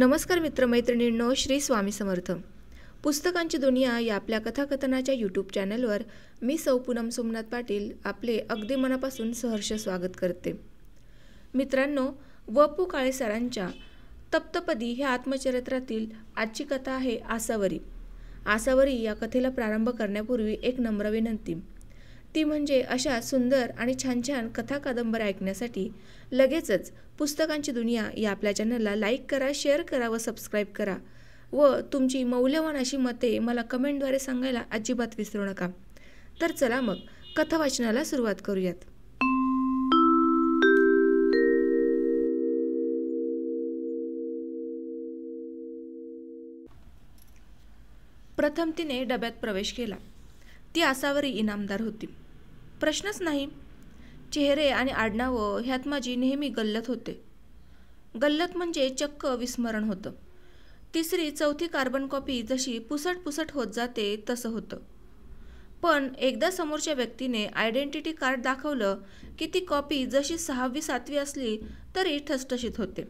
नमस्कार मित्रमैत्रिणींनो, श्री स्वामी समर्थ. पुस्तकांची दुनिया या आपल्या कथाकथनाच्या यूट्यूब चॅनलवर मी सौ पूनम सोमनाथ पाटील आपले अगदी मनापासून सहर्ष स्वागत करते. मित्रांनो, व.पु. काळे सरांच्या तप्तपदी ह्या आत्मचरित्रातील आजची कथा आहे आसावरी. आसावरी या कथेला प्रारंभ करण्यापूर्वी एक नम्र विनंती, ती म्हणजे अशा सुंदर आणि छान छान कथा कादंबऱ्या ऐकण्यासाठी लगेचच पुस्तकांची दुनिया या आपल्या चॅनलला लाईक करा, शेअर करा व सबस्क्राईब करा व तुमची मौल्यवान अशी मते मला कमेंटद्वारे सांगायला अजिबात विसरू नका. तर चला मग कथा वाचनाला सुरुवात करूयात. प्रथम तिने डब्यात प्रवेश केला. ती आसावरी इनामदार होती, प्रश्नच नाही. चेहरे आणि आडनावं ह्यात माझी नेहमी गल्लत होते. गल्लत म्हणजे चक्क विस्मरण होतं. तिसरी चौथी कार्बन कॉपी जशी पुसट होत जाते तसं होतं. पण एकदा समोरच्या व्यक्तीने आयडेंटिटी कार्ड दाखवलं की ती कॉपी जशी 6वी 7वी असली तरी ठसठशीत होते.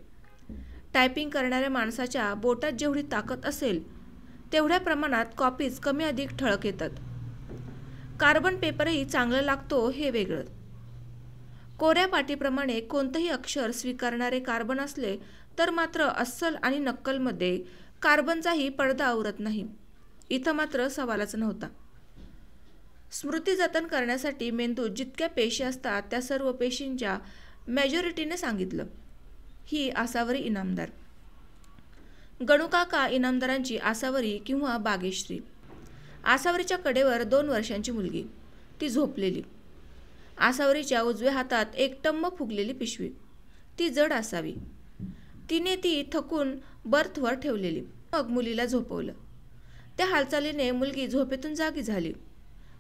टायपिंग करणाऱ्या माणसाच्या बोटात जेवढी ताकद असेल तेवढ्या प्रमाणात कॉपीज कमी अधिक ठळक येतात. कार्बन पेपरही चांगला लागतो हे वेगळं. कोऱ्या पाटीप्रमाणे कोणतंही अक्षर स्वीकारणारे कार्बन असले तर मात्र अस्सल आणि नक्कलमध्ये कार्बनचाही पडदा आवरत नाही. इथं मात्र सवालच नव्हता. स्मृती जतन करण्यासाठी मेंदूत जितक्या पेशी असतात त्या सर्व पेशींच्या मेजॉरिटीने सांगितलं. ही आसावरी इनामदार. गणूकाका इनामदारांची आसावरी किंवा बागेश्री. आसावरीच्या कडेवर 2 वर्षांची मुलगी, ती झोपलेली. आसावरीच्या उजव्या हातात एक टम्म फुगलेली पिशवी, ती जड असावी. तिने ती थकून बर्थवर ठेवलेली. मग मुलीला झोपवलं. त्या हालचालीने मुलगी झोपेतून जागी झाली.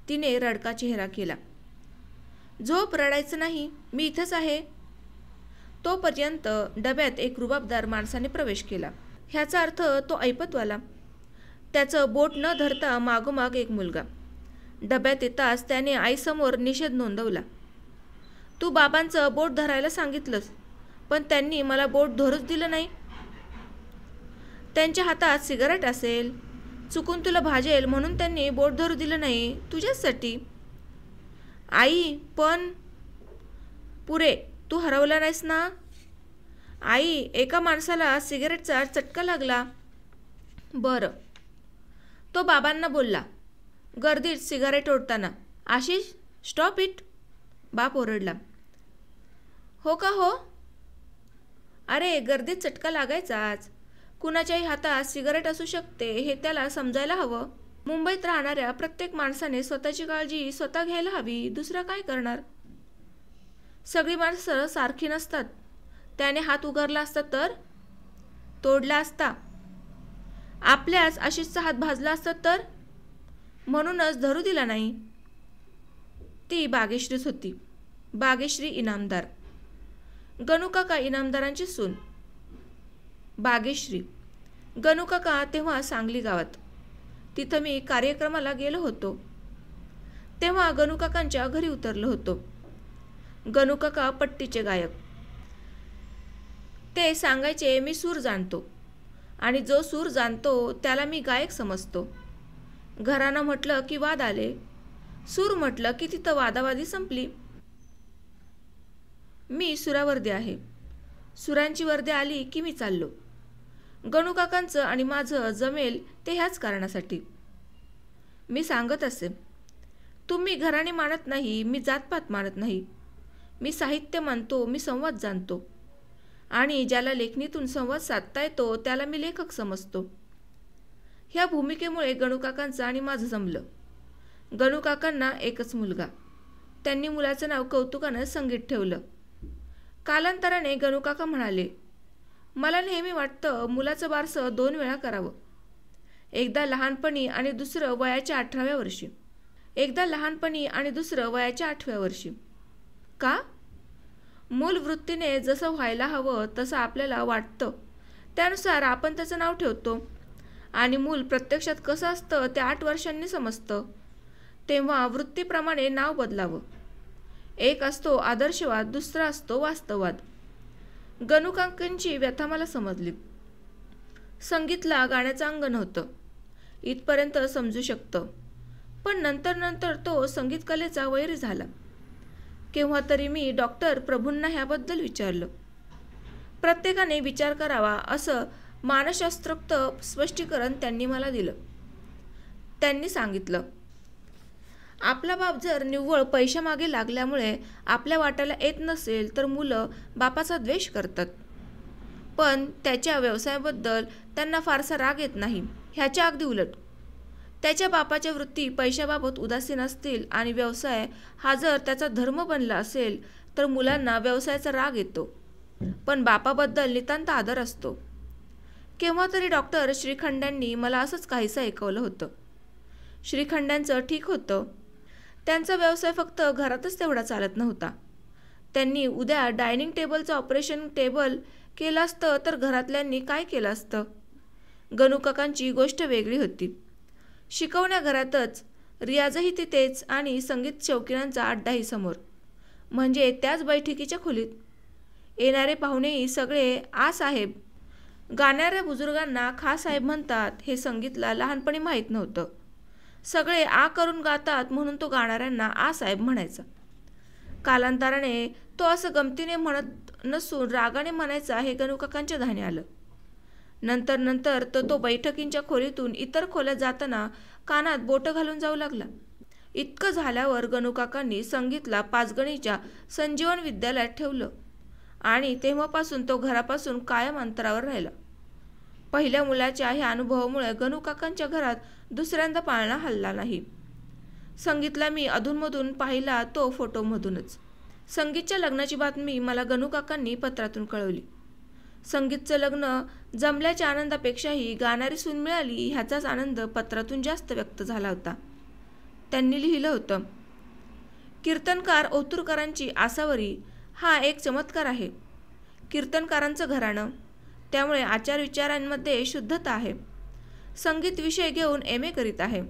तिने रडका चेहरा केला. झोप, रडायचं नाही, मी इथंच आहे. तोपर्यंत डब्यात एक रुबाबदार माणसाने प्रवेश केला. ह्याचा अर्थ तो ऐपतवाला. त्याचं बोट न धरता मागोमाग एक मुलगा. डब्यात येताच त्याने आईसमोर निषेध नोंदवला. तू बाबांचं बोट धरायला सांगितलंस, पण त्यांनी मला बोट धरूच दिलं नाही. त्यांच्या हातात सिगारेट असेल, चुकून तुला भाजेल म्हणून त्यांनी बोट धरू दिलं नाही, तुझ्यासाठी. आई, पण पुरे, तू हरवला नाहीस ना. आई, एका माणसाला सिगारेटचा चटका लागला. बरं. तो बाबांना बोलला, गर्दीत सिगारेट ओढताना. Ashish, stop it. बाप ओरडला. हो का हो? अरे, गर्दीत चटका लागायचाच. कुणाच्याही हातात सिगारेट असू शकते हे त्याला समजायला हवं. मुंबईत राहणाऱ्या प्रत्येक माणसाने स्वतःची काळजी स्वतः घ्यायला हवी. दुसरा काय करणार? सगळी माणसं सारखी नसतात. त्याने हात उगारला असता तर तोडला असता. आपल्याच आशिषचा हात भाजला असता तर म्हणूनच धरू दिला नाही. ती बागेश्रीच होती. बागेश्री इनामदार, गणूकाका इनामदारांची सून. बागेश्री. गणूकाका तेव्हा सांगली गावात. तिथं मी कार्यक्रमाला गेलो होतो. तेव्हा गणूकाकांच्या घरी उतरलो होतो. गणूकाका पट्टीचे गायक. ते सांगायचे, मी सूर जाणतो आणि जो सूर जाणतो त्याला मी गायक समजतो. घरानं म्हटलं की वाद आले, सूर म्हटलं की तिथं वादावादी संपली. मी सुरावर्दी आहे. सुरांची वर्दी आली की मी चाललो. गणूकाकांचं आणि माझं जमेल ते ह्याच कारणासाठी. मी सांगत असे, तुम्ही घराणे मानत नाही, मी जातपात मानत नाही. मी साहित्य मानतो, मी संवाद जाणतो आणि ज्याला लेखणीतून संवाद साधता येतो त्याला मी लेखक समजतो. ह्या भूमिकेमुळे गणूकाकांचं आणि माझं जमलं. गणूकाकांना एकच मुलगा. त्यांनी मुलाचं नाव कौतुकानं संगीत ठेवलं. कालांतराने गणूकाका म्हणाले, मला नेहमी वाटतं मुलाचं बारसं 2 वेळा करावं. एकदा लहानपणी आणि दुसरं वयाच्या 18व्या वर्षी. एकदा लहानपणी आणि दुसरं वयाच्या 8व्या वर्षी. का? मूल वृत्तीने जसं व्हायला हवं तसं आपल्याला वाटतं त्यानुसार आपण त्याचं नाव ठेवतो आणि मूल प्रत्यक्षात कसं असतं ते 8 वर्षांनी समजतं. तेव्हा वृत्तीप्रमाणे नाव बदलावं. एक असतो आदर्शवाद, दुसरा असतो वास्तववाद. गणूकाकांची व्यथा मला समजली. संगीतला गाण्याचं अंग नव्हतं, इथपर्यंत समजू शकतं. पण नंतर नंतर तो संगीत कलेचा वैरी झाला. केव्हा तरी मी डॉक्टर प्रभूंना ह्याबद्दल विचारलं. प्रत्येकाने विचार करावा असं मानसशास्त्रोक्त स्पष्टीकरण त्यांनी मला दिलं. त्यांनी सांगितलं, आपला बाप जर निव्वळ पैशामागे लागल्यामुळे आपल्या वाट्याला येत नसेल तर मुलं बापाचा द्वेष करतात. पण त्याच्या व्यवसायाबद्दल त्यांना फारसा राग येत नाही. ह्याच्या अगदी उलट. त्याच्या बापाच्या वृत्ती पैशाबाबत उदासीन असतील आणि व्यवसाय हा जर त्याचा धर्म बनला असेल तर मुलांना व्यवसायाचा राग येतो, पण बापाबद्दल नितांत आदर असतो. केव्हा तरी डॉक्टर श्रीखंड्यांनी मला असंच काहीसं ऐकवलं होतं. श्रीखंड्यांचं ठीक होतं. त्यांचा व्यवसाय फक्त घरातच तेवढा चालत नव्हता. त्यांनी उद्या डायनिंग टेबलचं ऑपरेशन टेबल केलं असतं तर घरातल्यांनी काय केलं असतं? गणूकाकांची गोष्ट वेगळी होती. शिकवण्या घरातच, रियाजही तिथेच आणि संगीत शौकीनांचा अड्डाही समोर, म्हणजे त्याच बैठकीच्या खोलीत. येणारे पाहुणेही सगळे आ साहेब. गाणाऱ्या बुजुर्गांना खा साहेब म्हणतात हे संगीतला लहानपणी माहीत नव्हतं. सगळे आ करून गातात म्हणून तो गाणाऱ्यांना आ साहेब म्हणायचा. कालांतराने तो असं गमतीने म्हणत नसून रागाने म्हणायचा हे गणूकाकांच्या ध्यानी आलं. नंतर नंतर तो बैठकींच्या खोलीतून इतर खोल्यात जाताना कानात बोटं घालून जाऊ लागला. इतकं झाल्यावर गणूकाकांनी संगीतला पाचगणीच्या संजीवन विद्यालयात ठेवलं आणि तेव्हापासून तो घरापासून कायम अंतरावर राहिला. पहिल्या मुलाच्या ह्या अनुभवामुळे गणूकाकांच्या घरात दुसऱ्यांदा पाळणा हलला नाही. संगीतला मी अधूनमधून पाहिला तो फोटोमधूनच. संगीतच्या लग्नाची बातमी मला गणूकाकांनी पत्रातून कळवली. संगीतचं लग्न जमल्याच्या आनंदापेक्षाही गाणारी सून मिळाली ह्याचाच आनंद पत्रातून जास्त व्यक्त झाला होता. त्यांनी लिहिलं होतं, कीर्तनकार ओतूरकरांची आसावरी हा एक चमत्कार आहे. कीर्तनकारांचं घराणं, त्यामुळे आचारविचारांमध्ये शुद्धता आहे. संगीत विषय घेऊन MA करीत आहे.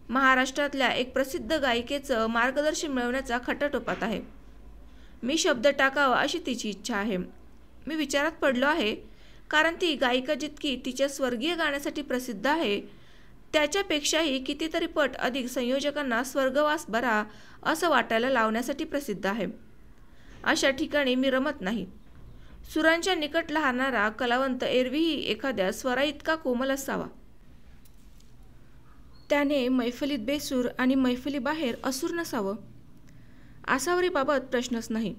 महाराष्ट्रातल्या एक प्रसिद्ध गायिकेचं मार्गदर्शन मिळवण्याचा खटाटोपात आहे. मी शब्द टाकावा अशी तिची इच्छा आहे. मी विचारात पडलो आहे, कारण ती गायिका जितकी तिच्या स्वर्गीय गाण्यासाठी प्रसिद्ध आहे त्याच्यापेक्षाही कितीतरी पट अधिक संयोजकांना स्वर्गवास बरा असं वाटायला लावण्यासाठी प्रसिद्ध आहे. अशा ठिकाणी मी रमत नाही. सुरांच्या निकट लहानारा कलावंत एरवीही एखाद्या स्वरा इतका कोमल असावा. त्याने मैफलीत बेसूर आणि मैफलीबाहेर असूर नसावं. आसावरीबाबत प्रश्नच नाही.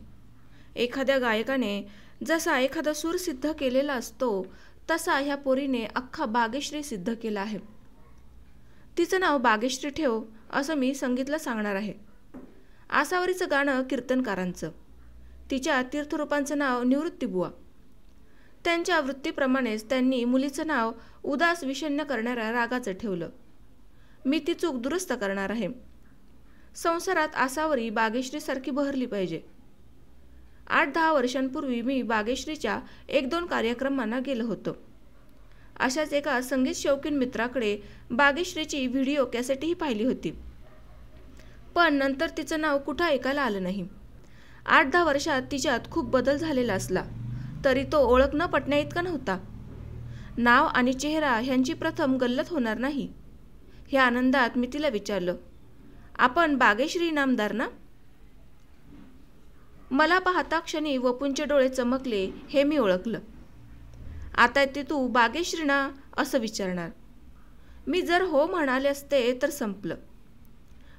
एखाद्या गायकाने जसा एखादा सूर सिद्ध केलेला असतो तसा ह्या पोरीने अख्खा बागेश्री सिद्ध केला आहे. तिचं नाव बागेश्री ठेव असं मी संगीतला सांगणार आहे. आसावरीचं गाणं कीर्तनकारांचं. तिच्या तीर्थरूपांचं नाव निवृत्तीबुवा. त्यांच्या वृत्तीप्रमाणेच त्यांनी मुलीचं नाव उदास विषण्ण करणाऱ्या रागाचं ठेवलं. मी ती चूक दुरुस्त करणार आहे. संसारात आसावरी बागेश्रीसारखी बहरली पाहिजे. 8-10 वर्षांपूर्वी मी बागेश्रीच्या 1-2 कार्यक्रमांना गेलो होतो. अशाच एका संगीत शौकीन मित्राकडे बागेश्रीची व्हिडिओ कॅसेटही पाहिली होती. पण नंतर तिचं नाव कुठं ऐकायला आलं नाही. 8-10 वर्षात तिच्यात खूप बदल झालेला असला तरी तो ओळख न पटण्या इतका नव्हता. नाव आणि चेहरा ह्यांची प्रथम गल्लत होणार नाही. ह्या आनंदात मी तिला विचारलं, आपण बागेश्री इनामदार ना? मला पाहता क्षणी वपूंचे डोळे चमकले हे मी ओळखलं. आता ते तू बागेश्री ना असं विचारणार. मी जर हो म्हणाले असते तर संपलं.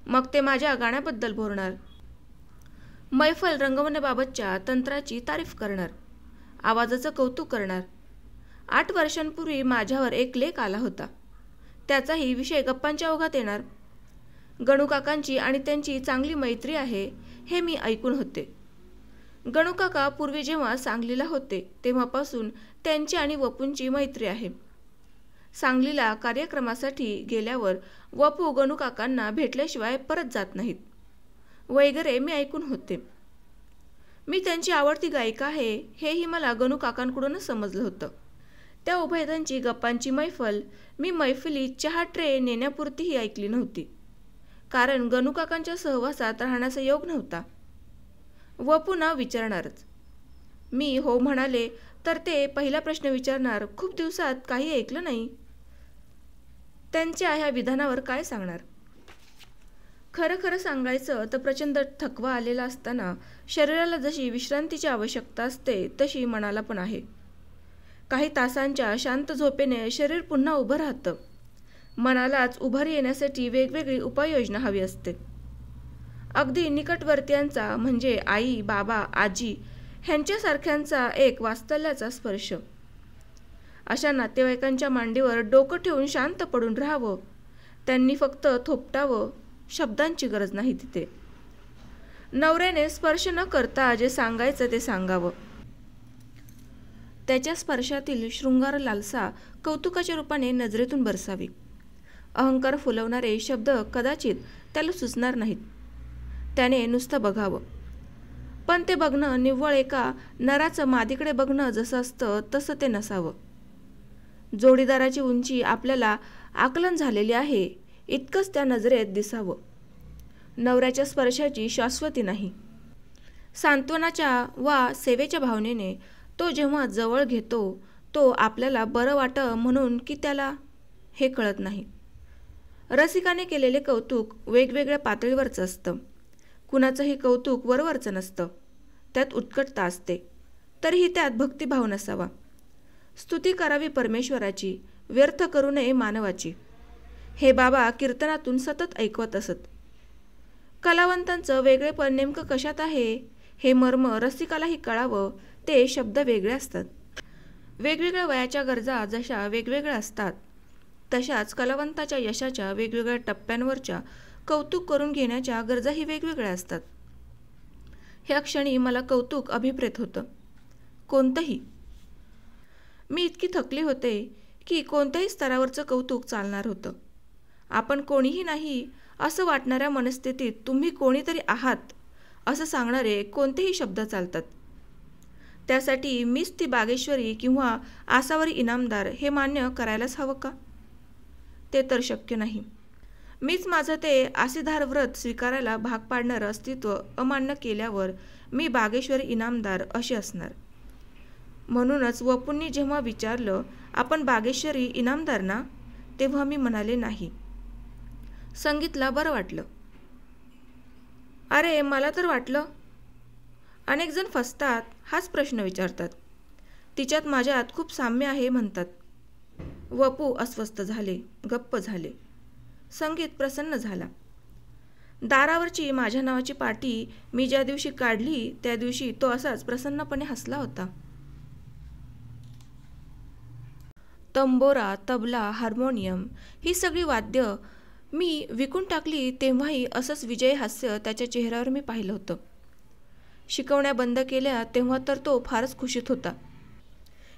मग ते माझ्या गाण्याबद्दल बोलणार, मैफल रंगवण्याबाबतच्या तंत्राची तारीफ करणार, आवाजाचं कौतुक करणार. 8 वर्षांपूर्वी माझ्यावर एक लेख आला होता, त्याचाही विषय गप्पांच्या ओघात येणार. गणूकाकांची आणि त्यांची चांगली मैत्री आहे हे मी ऐकून होते. गणूकाका पूर्वी जेव्हा सांगलीला होते तेव्हापासून त्यांची आणि वपूंची मैत्री आहे. सांगलीला कार्यक्रमासाठी गेल्यावर वपू गणूकाकांना भेटल्याशिवाय परत जात नाहीत वगैरे मी ऐकून होते. मी त्यांची आवडती गायिका आहे हेही मला गणूकाकांकडूनच समजलं होतं. त्या उभयतांची गप्पांची मैफल मी मैफलीत चहा ट्रे नेण्यापुरतीही ऐकली नव्हती, कारण गणूकाकांच्या सहवासात राहण्याचा योग नव्हता. वपू नाव विचारणारच. मी हो म्हणाले, तर ते पहिला प्रश्न विचारणार, खूप दिवसात काही ऐकलं नाही. त्यांच्या ह्या विधानावर काय सांगणार? खरं खरं सांगायचं तर प्रचंड थकवा आलेला असताना शरीराला जशी विश्रांतीची आवश्यकता असते तशी मनाला पण आहे. काही तासांच्या शांत झोपेने शरीर पुन्हा उभं राहतं. मनालाच उभारी येण्यासाठी वेगवेगळी उपाययोजना हवी असते. अगदी निकटवर्तीयांचा म्हणजे आई, बाबा, आजी ह्यांच्यासारख्यांचा एक वात्सल्याचा स्पर्श. अशा नातेवाईकांच्या मांडीवर डोकं ठेवून शांत पडून राहावं. त्यांनी फक्त थोपटावं, शब्दांची गरज नाही तिथे. नवऱ्याने स्पर्श न करता जे सांगायचं ते सांगावं. त्याच्या स्पर्शातील शृंगार लालसा कौतुकाच्या रूपाने नजरेतून बरसावी. अहंकार फुलवणारे शब्द कदाचित त्याला सुचणार नाहीत. त्याने नुसतं बघावं. पण ते बघणं निव्वळ एका नराचं मादीकडे बघणं जसं असतं तसं ते नसावं. जोडीदाराची उंची आपल्याला आकलन झालेली आहे इतकंच त्या नजरेत दिसावं. नवऱ्याच्या स्पर्शाची शाश्वती नाही. सांत्वनाच्या वा सेवेच्या भावनेने तो जेव्हा जवळ घेतो तो आपल्याला बरं वाटं म्हणून की त्याला हे कळत नाही. रसिकाने केलेले कौतुक वेगवेगळ्या पातळीवरचं असतं. कुणाचंही कौतुक वरवरचं नसतं. त्यात उत्कटता असते. तरीही त्यात भक्तिभाव नसावा. स्तुती करावी परमेश्वराची, व्यर्थ करू नये मानवाची. हे बाबा कीर्तनातून सतत ऐकवत असत. कलावंतांचं वेगळेपण नेमकं कशात आहे हे मर्म रसिकालाही कळावं. ते शब्द वेगळे असतात. वेगवेगळ्या वयाच्या गरजा जशा वेगवेगळ्या असतात तशाच कलावंताच्या यशाच्या वेगवेगळ्या टप्प्यांवरच्या कौतुक करून घेण्याच्या गरजाही वेगवेगळ्या असतात. ह्या क्षणी मला कौतुक अभिप्रेत होतं. कोणतंही. मी इतकी थकली होते की कोणत्याही स्तरावरचं कौतुक चालणार होतं. आपण कोणीही नाही असं वाटणाऱ्या मनस्थितीत तुम्ही कोणीतरी आहात असं सांगणारे कोणतेही शब्द चालतात. त्यासाठी मीच ती बागेश्वरी किंवा आसावरी इनामदार हे मान्य करायलाच हवं का? ते तर शक्य नाही. मीच माझं ते आसेधार व्रत स्वीकारायला भाग पाडणारं अस्तित्व अमान्य केल्यावर मी बागेश्वरी इनामदार अशी असणार. म्हणूनच वपूंनी जेव्हा विचारलं, आपण बागेश्वरी इनामदार ना, तेव्हा मी म्हणाले नाही. संगीतला बरं वाटलं. अरे मला तर वाटलं. अनेक जण फसतात, हाच प्रश्न विचारतात. तिच्यात माझ्यात खूप साम्य आहे म्हणतात. वपू अस्वस्थ झाले, गप्प झाले. संगीत प्रसन्न झाला. दारावरची माझ्या नावाची पाटी मी ज्या दिवशी काढली त्या दिवशी तो असाच प्रसन्नपणे हसला होता. तंबोरा, तबला, हार्मोनियम ही सगळी वाद्य मी विकून टाकली तेव्हाही असंच विजयी हास्य त्याच्या चेहऱ्यावर मी पाहिलं होतं. शिकवण्या बंद केल्या तेव्हा तर तो फारच खुशीत होता.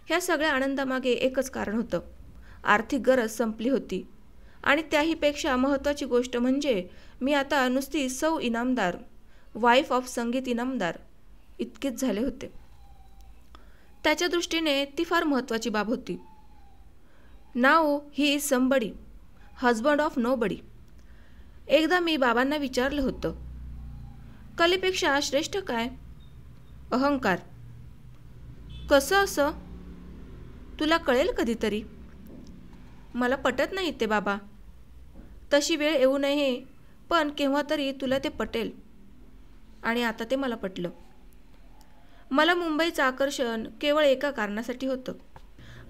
ह्या सगळ्या आनंदामागे एकच कारण होतं. आर्थिक गरज संपली होती. आणि त्याहीपेक्षा महत्त्वाची गोष्ट म्हणजे मी आता नुसती सौ इनामदार, वाईफ ऑफ संगीत इनामदार इतकेच झाले होते. त्याच्या दृष्टीने ती फार महत्त्वाची बाब होती. Now he is somebody, husband of nobody. एकदा मी बाबांना विचारलं होतं, कलेपेक्षा श्रेष्ठ काय? अहंकार. कसं असं? तुला कळेल कधीतरी. मला पटत नाही ते बाबा. तशी वेळ येऊ नये, पण केव्हा तरी तुला ते पटेल. आणि आता ते मला पटलं. मला मुंबईचं आकर्षण केवळ एका कारणासाठी होतं.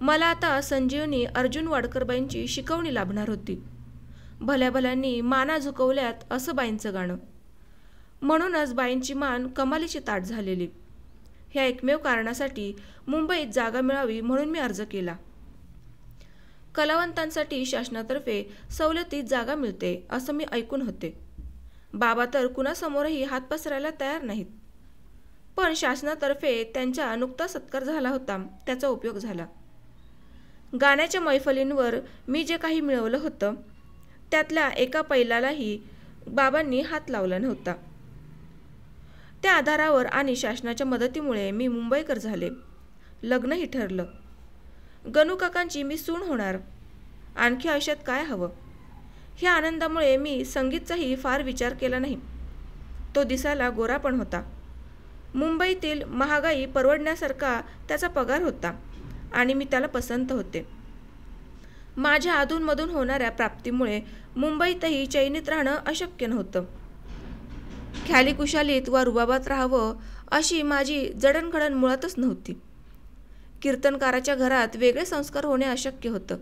मला आता संजीवनी अर्जुन वाडकरबाईंची शिकवणी लाभणार होती. भल्या भल्यांनी माना झुकवल्यात असं बाईंचं गाणं. म्हणूनच बाईंची मान कमालीची ताट झालेली. ह्या एकमेव कारणासाठी मुंबईत जागा मिळावी म्हणून मी अर्ज केला. कलावंतांसाठी शासनातर्फे सवलतीत जागा मिळते असं मी ऐकून होते. बाबा तर कुणासमोरही हात पसरायला तयार नाहीत. पण शासनातर्फे त्यांचा नुकता सत्कार झाला होता, त्याचा उपयोग झाला. गाण्याच्या मैफलींवर मी जे काही मिळवलं होतं त्यातल्या एका पैलालाही बाबांनी हात लावला नव्हता. त्या आधारावर आणि शासनाच्या मदतीमुळे मी मुंबईकर झाले. लग्नही ठरलं. गणूकाकांची मी सून होणार. आणखी आयुष्यात काय हवं? ह्या आनंदामुळे मी संगीतचाही फार विचार केला नाही. तो दिसायला गोरा पण होता. मुंबईतील महागाई परवडण्यासारखा त्याचा पगार होता आणि मी त्याला पसंत होते. माझ्या अधूनमधून होणाऱ्या प्राप्तीमुळे मुंबईतही चैनीत राहणं अशक्य नव्हतं. ख्यालीकुशालीत वा रुबाबात राहावं अशी माझी जडणघडण मुळातच नव्हती. कीर्तनकाराच्या घरात वेगळे संस्कार होणे अशक्य होतं.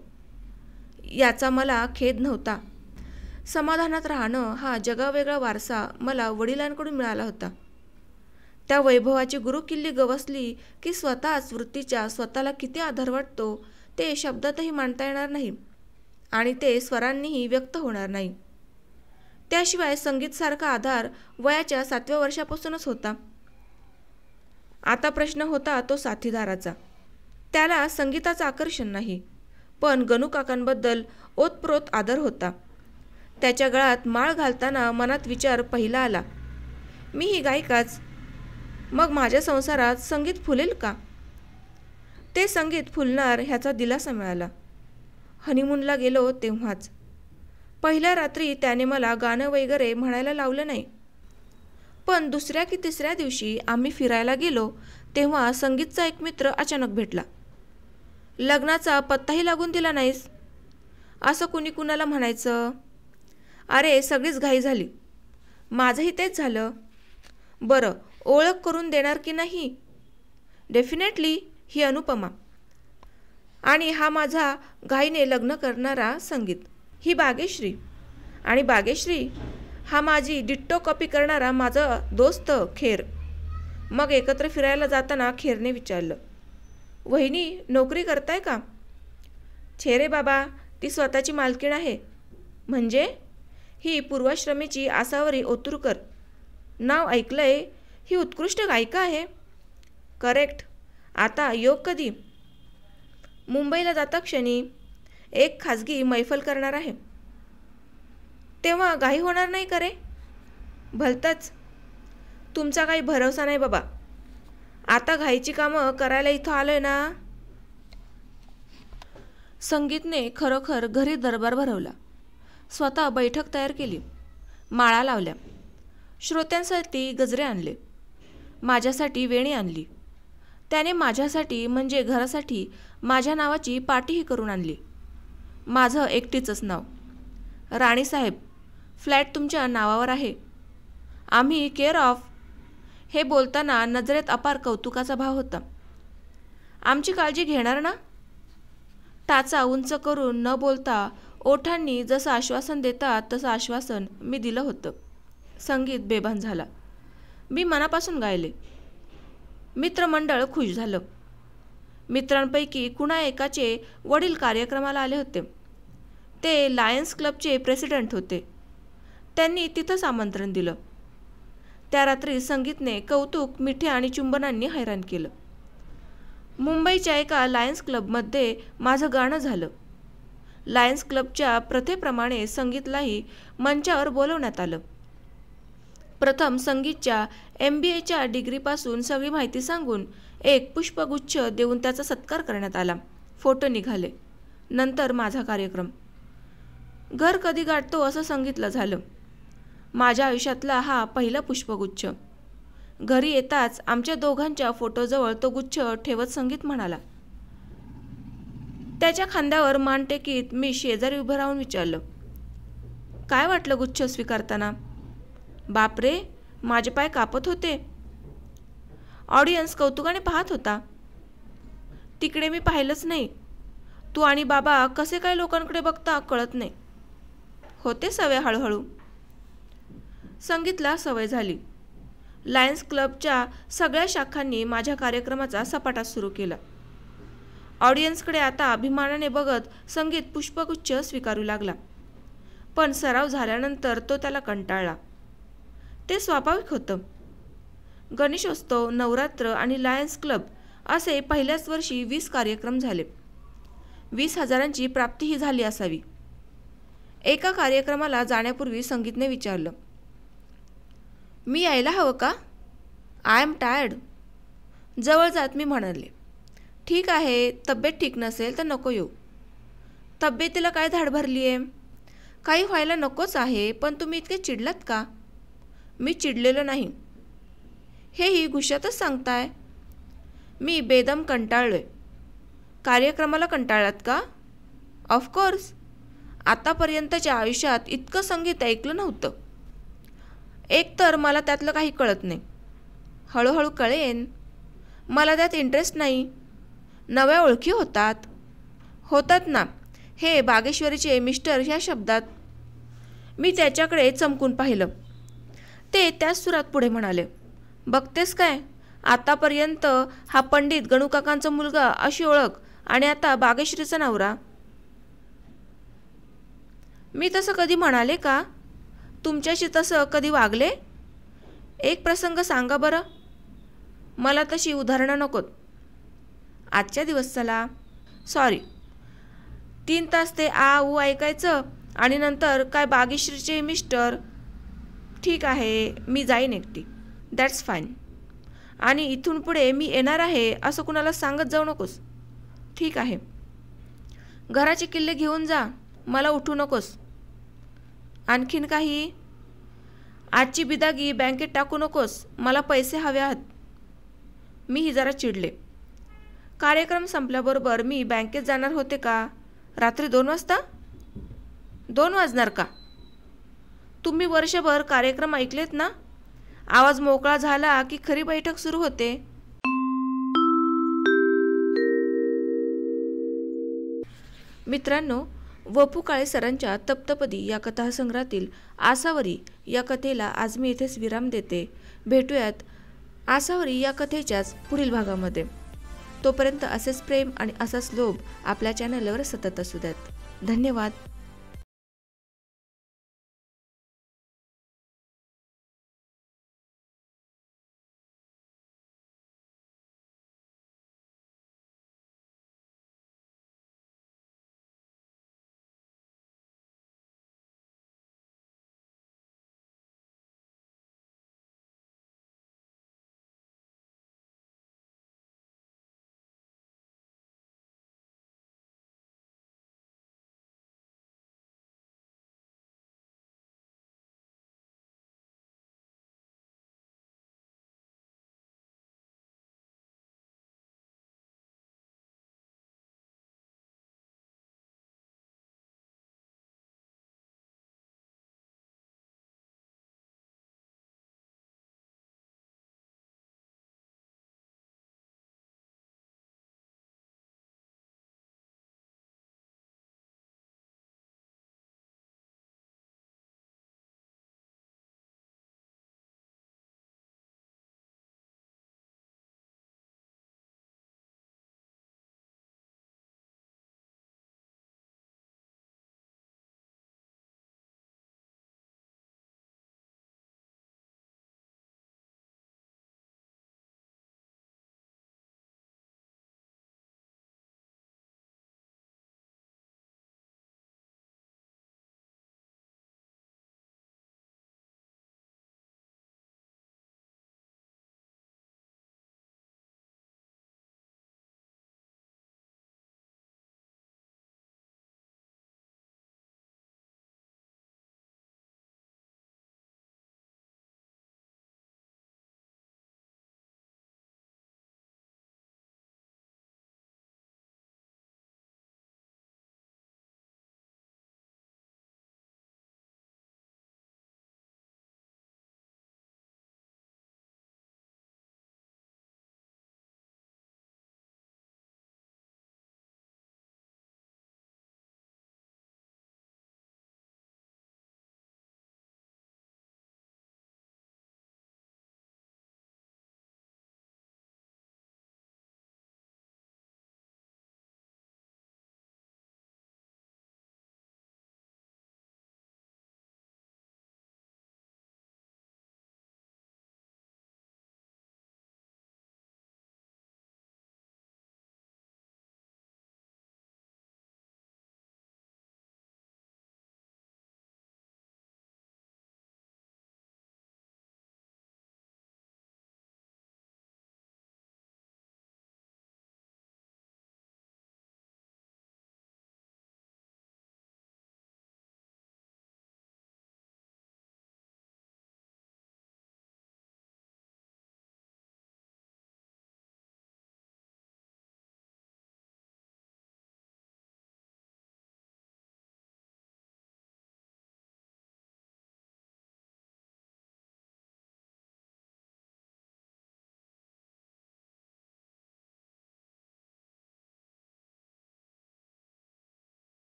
याचा मला खेद नव्हता. समाधानात राहणं हा जगावेगळा वारसा मला वडिलांकडून मिळाला होता. त्या वैभवाची गुरुकिल्ली गवसली की स्वतःच वृत्तीच्या स्वतःला किती आधार वाटतो ते शब्दातही मांडता येणार नाही आणि ते स्वरांनीही व्यक्त होणार नाही. त्याशिवाय संगीतसारखा आधार वयाच्या 7व्या वर्षापासूनच होता. आता प्रश्न होता तो साथीदाराचा. त्याला संगीताचं आकर्षण नाही, पण गणूकाकांबद्दल ओतप्रोत आदर होता. त्याच्या गळ्यात माळ घालताना मनात विचार पहिला आला, मी ही गायिकाच, मग माझ्या संसारात संगीत फुलेल का? ते संगीत फुलणार ह्याचा दिलासा मिळाला. हनीमूनला गेलो तेव्हाच. पहिल्या रात्री त्याने मला गाणं वगैरे म्हणायला लावलं नाही, पण दुसऱ्या की तिसऱ्या दिवशी आम्ही फिरायला गेलो तेव्हा संगीतचा एक मित्र अचानक भेटला. लग्नाचा पत्ताही लागून दिला नाहीस, असं कुणी कुणाला म्हणायचं? अरे सगळीच घाई झाली. माझंही तेच झालं. बरं, ओळख करून देणार की नाही? डेफिनेटली, ही अनुपमा. आणि हा माझा घाईने लग्न करणारा संगीत. ही बागेश्री. आणि बागेश्री हा माझी डिट्टो कॉपी करणारा माझा दोस्त खेर. मग एकत्र फिरायला जाताना खेरने विचारलं, वहिनी नोकरी करताय का? छे रे बाबा, ती स्वतःची मालकीण आहे. म्हणजे? ही पूर्वाश्रमीची आसावरी ओतुरकर. नाव ऐकलंय, ही उत्कृष्ट गायिका आहे. करेक्ट. आता योग कधी? मुंबईला जाता क्षणी एक खाजगी मैफल करणार आहे. तेव्हा घाई होणार नाही का रे? भलतंच. तुमचा काही भरोसा नाही बाबा. आता घाईची कामं करायला इथं आलोय ना. संगीतने खरोखर घरी दरबार भरवला. स्वतः बैठक तयार केली, माळा लावल्या, श्रोत्यांसाठी गजरे आणले, माझ्यासाठी वेणी आणली. त्याने माझ्यासाठी म्हणजे घरासाठी माझ्या नावाची पाटीही करून आणली. माझं एकटीचंच नाव. राणीसाहेब, फ्लॅट तुमच्या नावावर आहे. आम्ही केअर ऑफ. हे बोलताना नजरेत अपार कौतुकाचा भाव होता. आमची काळजी घेणार ना? टाचा उंच करून न बोलता ओठांनी जसं आश्वासन देतात तसं आश्वासन मी दिलं होतं. संगीत बेभान झाला. मी मनापासून गायले. मित्रमंडळ खुश झालं. मित्रांपैकी कुणा एकाचे वडील कार्यक्रमाला आले होते. ते लायन्स क्लबचे प्रेसिडेंट होते. त्यांनी तिथंच आमंत्रण दिलं. त्या रात्री संगीतने कौतुक, मिठी आणि चुंबनांनी हैराण केलं. मुंबईच्या एका लायन्स क्लबमध्ये माझं गाणं झालं. लायन्स क्लबच्या प्रथेप्रमाणे संगीतलाही मंचावर बोलवण्यात आलं. प्रथम संगीतच्या MBAच्या डिग्रीपासून सगळी माहिती सांगून एक पुष्पगुच्छ देऊन त्याचा सत्कार करण्यात आला. फोटो निघाले. नंतर माझा कार्यक्रम. घर कधी गाठतो असं संगीतला झालं. माझ्या आयुष्यातला हा पहिला पुष्पगुच्छ. घरी येताच आमच्या दोघांच्या फोटोजवळ तो गुच्छ ठेवत संगीत म्हणाला. त्याच्या खांद्यावर मान टेकीत मी शेजारी उभं राहून विचारलं, काय वाटलं गुच्छ स्वीकारताना? बापरे, माझे पाय कापत होते. ऑडियन्स कौतुकाने पाहत होता. तिकडे मी पाहिलंच नाही. तू आणि बाबा कसे काय लोकांकडे बघता कळत नाही. होते सवय हळूहळू. संगीतला सवय झाली. लायन्स क्लबच्या सगळ्या शाखांनी माझ्या कार्यक्रमाचा सपाटा सुरू केला. ऑडियन्सकडे आता अभिमानाने बघत संगीत पुष्पगुच्छ स्वीकारू लागला. पण सराव झाल्यानंतर तो त्याला कंटाळला. ते स्वाभाविक होतं. गणेशोत्सव, नवरात्र आणि लायन्स क्लब असे पहिल्याच वर्षी 20 कार्यक्रम झाले. 20,000ची प्राप्तीही झाली असावी. एका कार्यक्रमाला जाण्यापूर्वी संगीतने विचारलं, मी यायला हवं का? I am tired. जवळ जात मी म्हणाले, ठीक आहे, तब्येत ठीक नसेल तर नको येऊ. तब्येतीला काय धाड भरली आहे? काही व्हायला नकोच आहे, पण तुम्ही इतके चिडलात का? मी चिडलेलो नाही. हेही गुशातच सांगताय. मी बेदम कंटाळलोय. कार्यक्रमाला कंटाळलात का? ऑफकोर्स. आतापर्यंतच्या आयुष्यात इतकं संगीत ऐकलं नव्हतं. एकतर मला त्यातलं काही कळत नाही. हळूहळू कळेन. मला त्यात इंटरेस्ट नाही. नव्या ओळखी होतात ना. हे बागेश्वरीचे मिस्टर ह्या शब्दात. मी त्याच्याकडे चमकून पाहिलं. ते त्याच सुरात पुढे म्हणाले, बघतेस काय, आतापर्यंत हा पंडित गणूकाकांचा मुलगा अशी ओळख आणि आता बागेश्वरीचा नवरा. मी तसं कधी म्हणाले का? तुमच्याशी तसं कधी वागले? एक प्रसंग सांगा बरं. मला तशी उदाहरणं नकोत. आजच्या दिवस चला. सॉरी. 3 तास ते आ ऊ ऐकायचं आणि नंतर काय बागेश्वरीचे मिस्टर. ठीक आहे, मी जाईन एकटी. That's fine. आणि इथून पुढे मी येणार आहे असं कुणाला सांगत जाऊ नकोस. ठीक आहे. घराचे किल्ले घेऊन जा. मला उठू नकोस. आणखीन काही? आजची बिदागी बँकेत टाकू नकोस. मला पैसे हवे आहेत. मीही जरा चिडले. कार्यक्रम संपल्याबरोबर मी बँकेत जाणार होते का? रात्री 2 वाजता? 2 वाजणार का? तुम्ही वर्षभर कार्यक्रम ऐकलेत ना? आवाज मोकळा झाला की खरी बैठक सुरू होते. मित्रांनो, वपू काळे सरांच्या तप्तपदी या कथासंग्रहातील आसावरी या कथेला आज मी इथेच विराम देते. भेटूयात आसावरी या कथेच्याच पुढील भागामध्ये. तोपर्यंत असेच प्रेम आणि असाच लोभ आपल्या चॅनलवर सतत असू द्यात. धन्यवाद.